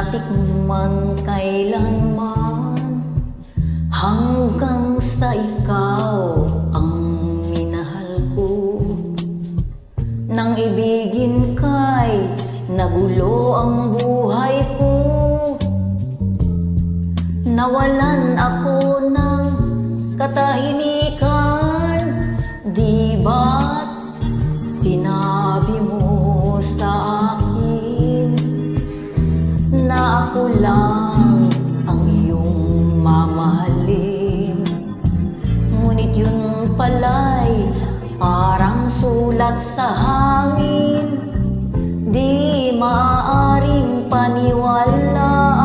natikman kailanman, hanggang sa ikaw ang minahal ko. Nang ibigin kay nagulo ang buhay ko, nawalan ako ng katahimikan. Di ba't sinabi mo sa akin na ako lang ang iyong mamahalin? Ngunit yun pala'y parang sulat sa hangin, di maaaring paniwalaan.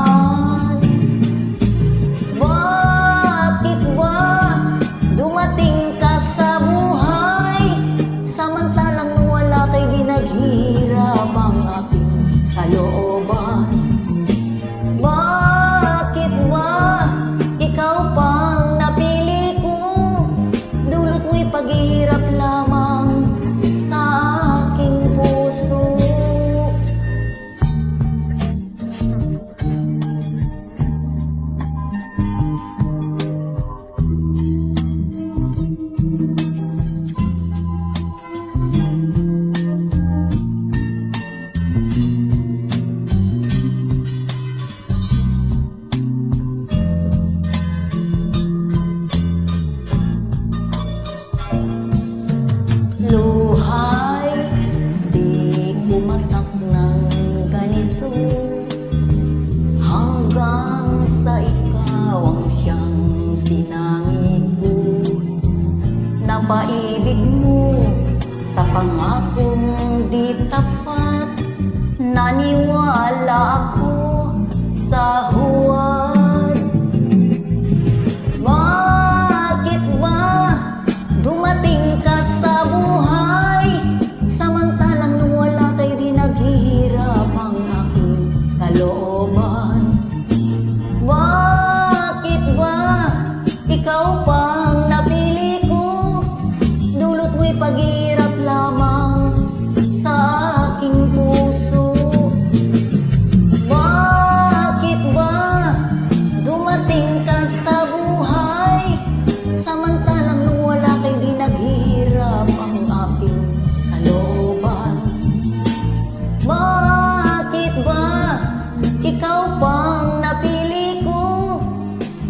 Bakit ba dumating ka sa buhay, samantalang nung wala kay di naghihirap ang aking kalooban? Bakit ba ikaw pang napili ko, dulot mo'y paghihirap lamang sa aking puso? Luhay, di kumatak ng ganito, hanggang sa ikaw ang siyang tinangi ko. Napaibig mo sa pangakong di tapat, naniwala ako sa huwad. Bakit ba dumating ka sa buhay, samantalang nung wala kay di naghihirap ang aking kalooban? Bakit ba ikaw pang napili ko, dulot mo'y paghihirap lamang sa aking puso? Bakit ba dumating ka sa buhay, samantalang nung wala kay di naghihirap ang aking kalooban? Bakit ba ikaw pang napili ko,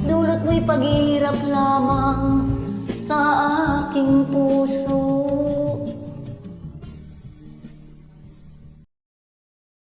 dulot mo'y paghihirap lamang sa aking puso?